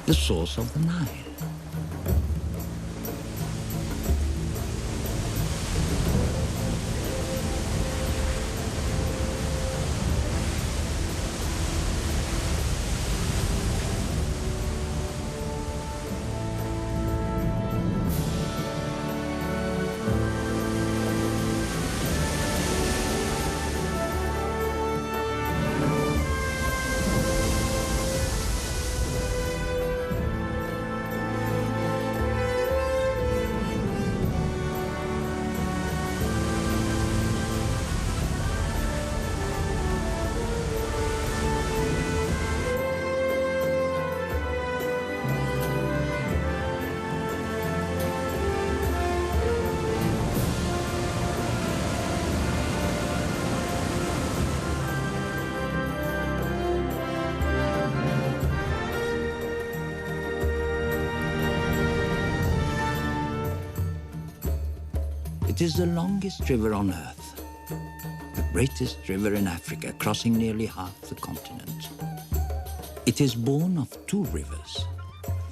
the source of the Nile. It is the longest river on Earth, the greatest river in Africa, crossing nearly half the continent. It is born of two rivers,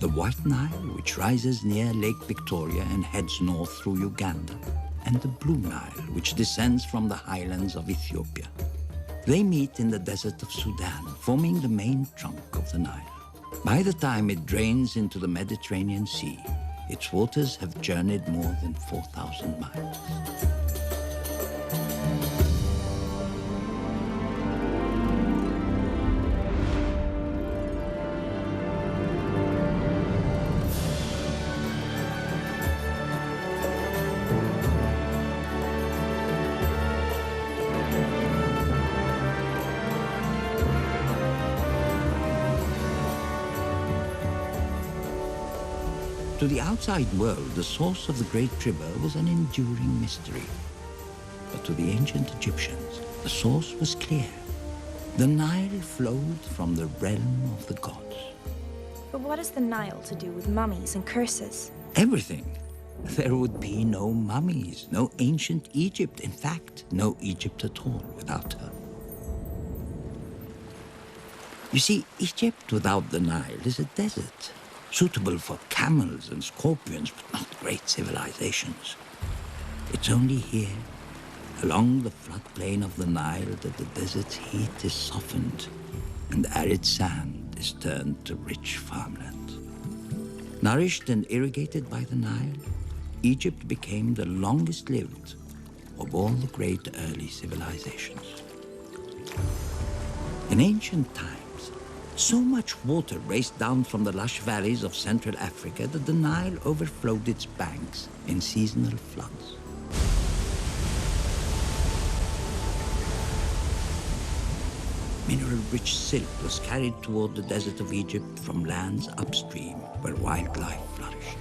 the White Nile, which rises near Lake Victoria and heads north through Uganda, and the Blue Nile, which descends from the highlands of Ethiopia. They meet in the desert of Sudan, forming the main trunk of the Nile. By the time it drains into the Mediterranean Sea, its waters have journeyed more than 4,000 miles. To the outside world, the source of the great river was an enduring mystery. But to the ancient Egyptians, the source was clear. The Nile flowed from the realm of the gods. But what has the Nile to do with mummies and curses? Everything. There would be no mummies, no ancient Egypt. In fact, no Egypt at all without her. You see, Egypt without the Nile is a desert, suitable for camels and scorpions, but not great civilizations. It's only here, along the floodplain of the Nile, that the desert's heat is softened and arid sand is turned to rich farmland. Nourished and irrigated by the Nile, Egypt became the longest lived of all the great early civilizations. In ancient times, so much water raced down from the lush valleys of Central Africa that the Nile overflowed its banks in seasonal floods. Mineral-rich silk was carried toward the desert of Egypt from lands upstream where wildlife flourished.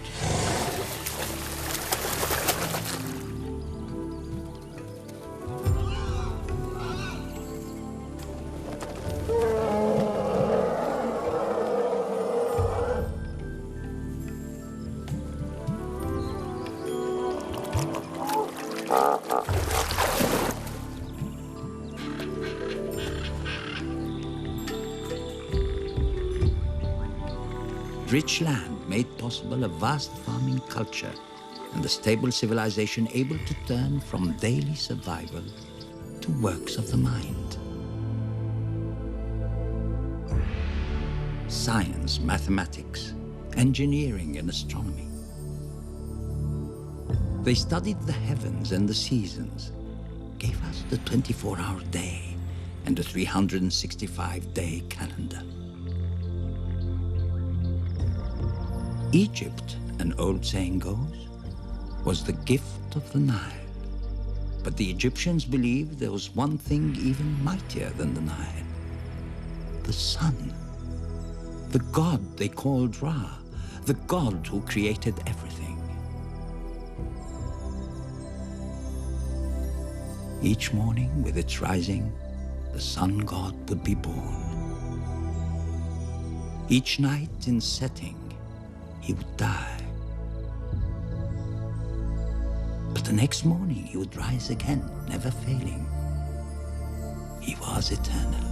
Rich land made possible a vast farming culture and a stable civilization able to turn from daily survival to works of the mind. Science, mathematics, engineering, and astronomy. They studied the heavens and the seasons, gave us the 24-hour day and the 365-day calendar. Egypt, an old saying goes, was the gift of the Nile. But the Egyptians believed there was one thing even mightier than the Nile: the sun. The god they called Ra, the god who created everything. Each morning, with its rising, the sun god would be born. Each night in setting, he would die. But the next morning he would rise again, never failing. He was eternal.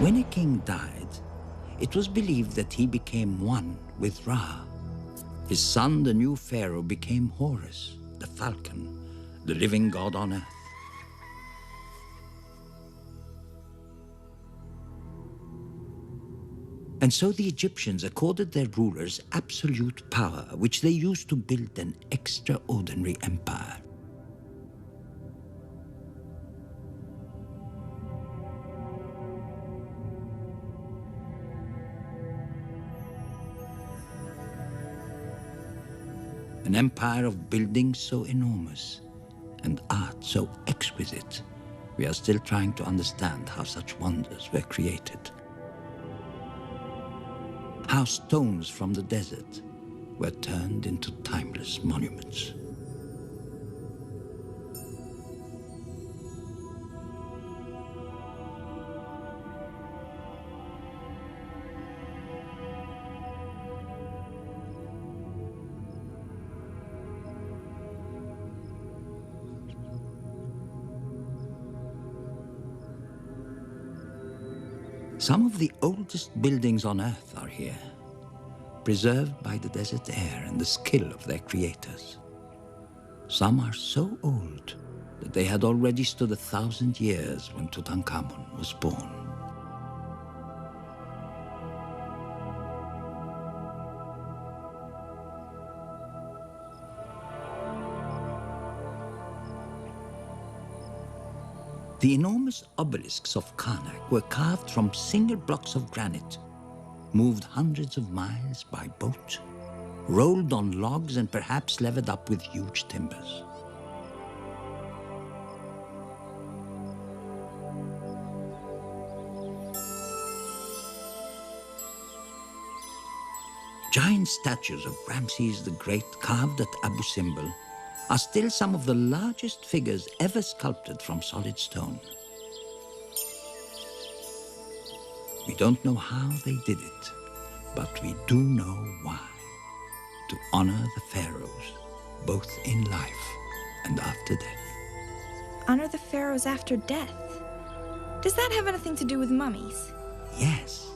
When a king died, it was believed that he became one with Ra. His son, the new pharaoh, became Horus, the falcon, the living god on earth. And so the Egyptians accorded their rulers absolute power, which they used to build an extraordinary empire. An empire of buildings so enormous and art so exquisite, we are still trying to understand how such wonders were created. How stones from the desert were turned into timeless monuments. Some of the oldest buildings on Earth are here, preserved by the desert air and the skill of their creators. Some are so old that they had already stood 1,000 years when Tutankhamun was born. The enormous obelisks of Karnak were carved from single blocks of granite, moved hundreds of miles by boat, rolled on logs and perhaps levered up with huge timbers. Giant statues of Ramses the Great carved at Abu Simbel are still some of the largest figures ever sculpted from solid stone. We don't know how they did it, but we do know why. To honor the pharaohs, both in life and after death. Honor the pharaohs after death? Does that have anything to do with mummies? Yes.